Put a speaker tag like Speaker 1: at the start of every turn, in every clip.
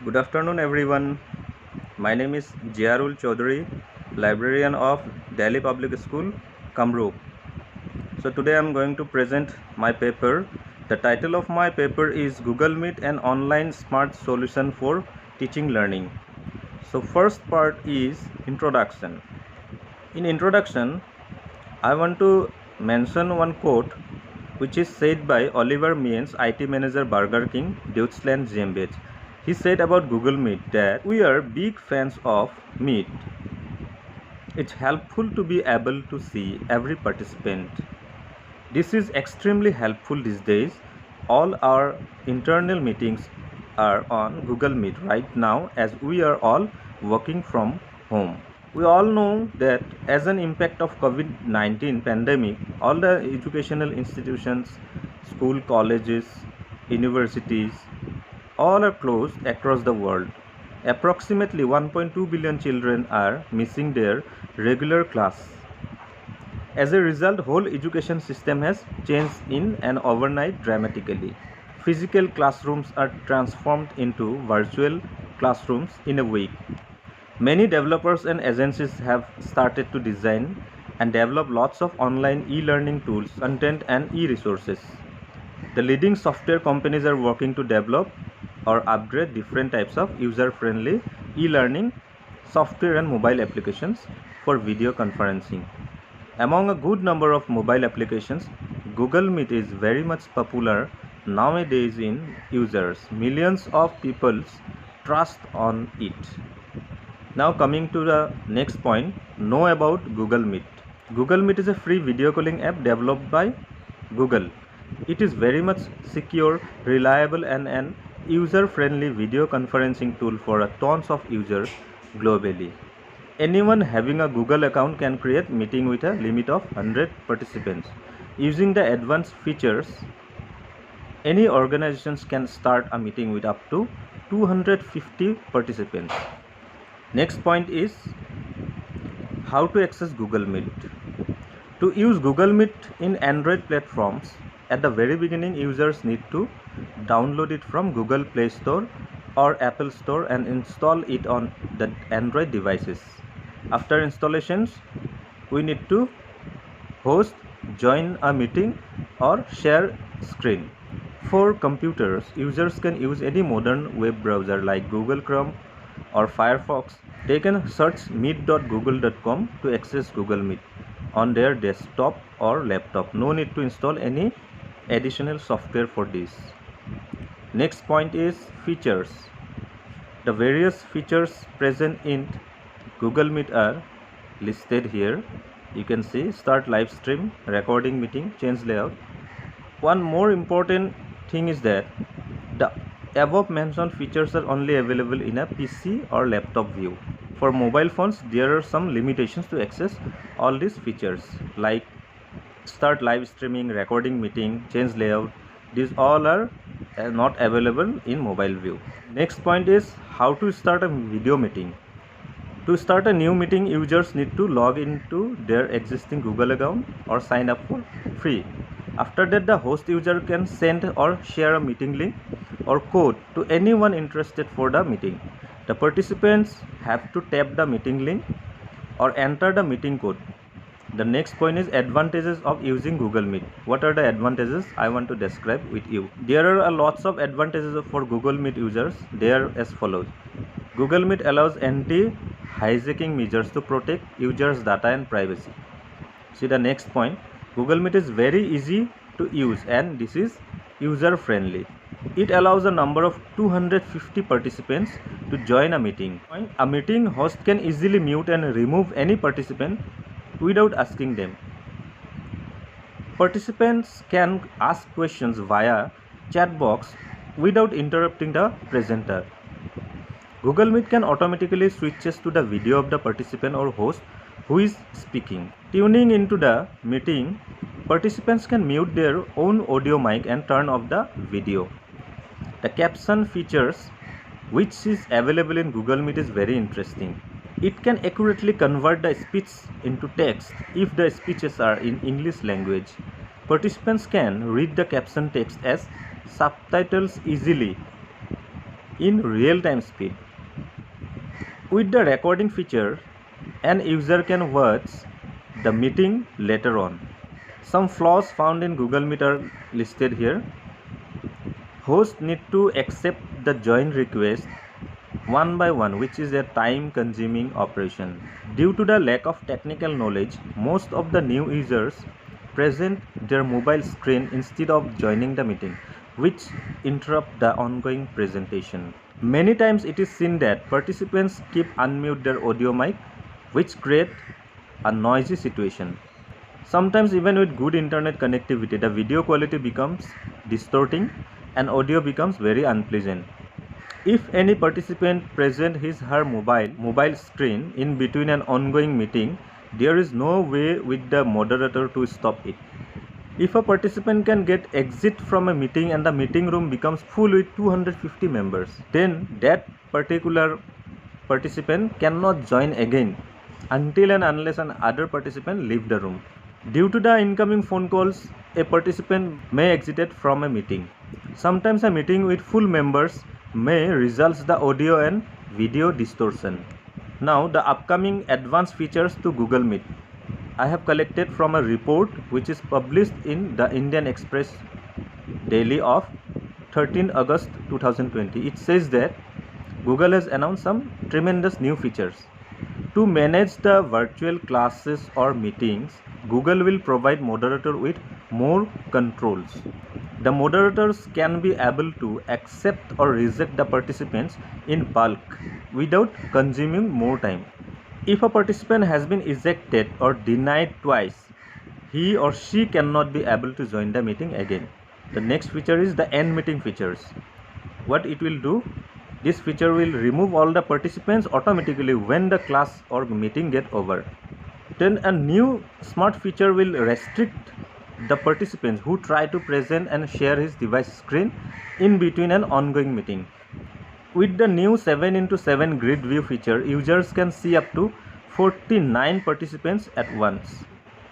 Speaker 1: Good afternoon, everyone. My name is Jiarul Chaudhary, librarian of Delhi Public School, Kamrup. So today I am going to present my paper. The title of my paper is Google Meet, an online smart solution for teaching learning. So first part is introduction. In introduction, I want to mention one quote which is said by Oliver Means, IT manager Burger King, Deutschland GmbH. He said about Google Meet that we are big fans of Meet. It's helpful to be able to see every participant. This is extremely helpful these days. All our internal meetings are on Google Meet right now as we are all working from home. We all know that as an impact of COVID-19 pandemic, all the educational institutions, school, colleges, universities, all are closed across the world. Approximately 1.2 billion children are missing their regular class. As a result, whole education system has changed in an overnight dramatically. Physical classrooms are transformed into virtual classrooms in a week. Many developers and agencies have started to design and develop lots of online e-learning tools, content and e-resources. The leading software companies are working to develop or upgrade different types of user-friendly e-learning software and mobile applications for video conferencing. Among a good number of mobile applications, Google Meet is very much popular nowadays in users. Millions of people trust on it. Now coming to the next point, know about Google Meet. Google Meet is a free video calling app developed by Google. It is very much secure, reliable and an user-friendly video conferencing tool for tons of users globally. Anyone having a Google account can create a meeting with a limit of 100 participants. Using the advanced features, any organizations can start a meeting with up to 250 participants. Next point is how to access Google Meet. To use Google Meet in Android platforms, at the very beginning users need to download it from Google Play Store or Apple Store and install it on the Android devices. After installations, we need to host, join a meeting or share screen. For computers, users can use any modern web browser like Google Chrome or Firefox. They can search meet.google.com to access Google Meet on their desktop or laptop. No need to install any additional software for this. Next point is features. The various features present in Google Meet are listed here. You can see start live stream, recording meeting, change layout. One more important thing is that the above mentioned features are only available in a PC or laptop view. For mobile phones, there are some limitations to access all these features like start live streaming, recording meeting, change layout. These all are not available in mobile view. Next point is how to start a video meeting. To start a new meeting, users need to log into their existing Google account or sign up for free. After that, the host user can send or share a meeting link or code to anyone interested for the meeting. The participants have to tap the meeting link or enter the meeting code. The next point is advantages of using Google Meet. What are the advantages I want to describe with you? There are lots of advantages for Google Meet users. They are as follows. Google Meet allows anti-hijacking measures to protect users' data and privacy. See the next point. Google Meet is very easy to use and this is user friendly. It allows a number of 250 participants to join a meeting. A meeting host can easily mute and remove any participant without asking them. Participants can ask questions via chat box without interrupting the presenter. Google Meet can automatically switches to the video of the participant or host who is speaking. Tuning into the meeting, participants can mute their own audio mic and turn off the video. The caption features which is available in Google Meet is very interesting. It can accurately convert the speech into text if the speeches are in English language. Participants can read the caption text as subtitles easily. in real-time speed. With the recording feature, an user can watch the meeting later on. Some flaws found in Google Meet are listed here. Hosts need to accept the join request one by one, which is a time-consuming operation. Due to the lack of technical knowledge, most of the new users present their mobile screen instead of joining the meeting, which interrupt the ongoing presentation. Many times it is seen that participants keep unmute their audio mic, which create a noisy situation. Sometimes even with good internet connectivity, the video quality becomes distorting and audio becomes very unpleasant. If any participant present his/her mobile screen in between an ongoing meeting, there is no way with the moderator to stop it. If a participant can get exit from a meeting and the meeting room becomes full with 250 members, then that particular participant cannot join again until and unless another participant leave the room. Due to the incoming phone calls, a participant may exit from a meeting. Sometimes a meeting with full members may result the audio and video distortion. Now the upcoming advanced features to Google Meet. I have collected from a report which is published in the Indian Express Daily of 13 August 2020. It says that Google has announced some tremendous new features. To manage the virtual classes or meetings, Google will provide moderator with more controls. The moderators can be able to accept or reject the participants in bulk without consuming more time. If a participant has been ejected or denied twice, he or she cannot be able to join the meeting again. The next feature is the end meeting features. What it will do? This feature will remove all the participants automatically when the class or meeting get over. Then a new smart feature will restrict the participants who try to present and share his device screen in between an ongoing meeting. With the new 7x7 grid view feature, users can see up to 49 participants at once.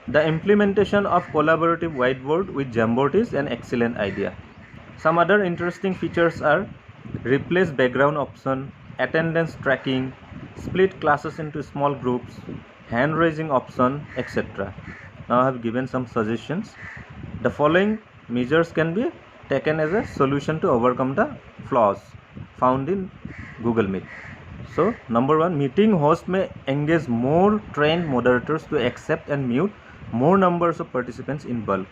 Speaker 1: The implementation of collaborative whiteboard with Jamboard is an excellent idea. Some other interesting features are replace background option, attendance tracking, split classes into small groups, hand raising option, etc. Now I have given some suggestions. The following measures can be taken as a solution to overcome the flaws found in Google Meet. So number 1, meeting host may engage more trained moderators to accept and mute more numbers of participants in bulk.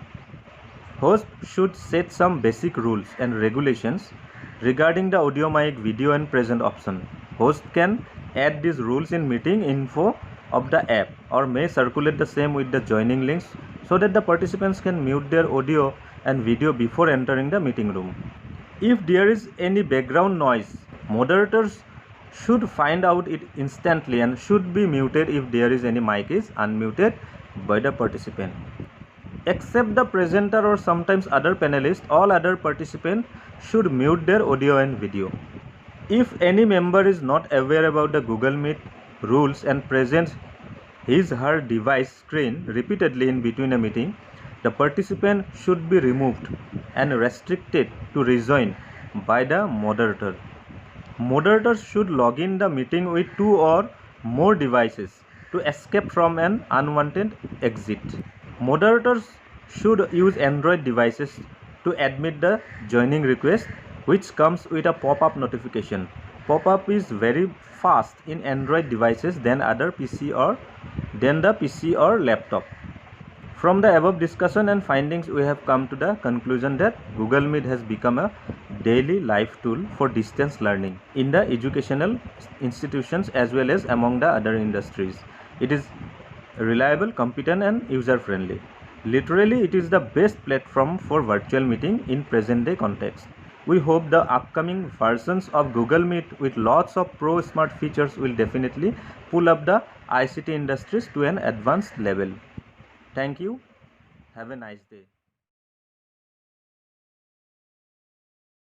Speaker 1: Host should set some basic rules and regulations regarding the audio mic, video and present option. Host can add these rules in meeting info of the app or may circulate the same with the joining links so that the participants can mute their audio and video before entering the meeting room. If there is any background noise, moderators should find out it instantly and should be muted if there is any mic is unmuted by the participant. Except the presenter or sometimes other panelists, all other participants should mute their audio and video. If any member is not aware about the Google Meet rules and presents his/her device screen repeatedly in between a meeting, the participant should be removed and restricted to rejoin by the moderator. Moderators should log in the meeting with 2 or more devices to escape from an unwanted exit. Moderators should use Android devices to admit the joining request, which comes with a pop-up notification. Pop-up is very fast in Android devices than the PC or laptop. From the above discussion and findings, we have come to the conclusion that Google Meet has become a daily life tool for distance learning in the educational institutions as well as among the other industries. It is reliable, competent and user-friendly. Literally, it is the best platform for virtual meeting in present-day context. We hope the upcoming versions of Google Meet with lots of pro smart features will definitely pull up the ICT industries to an advanced level. Thank you. Have a nice day.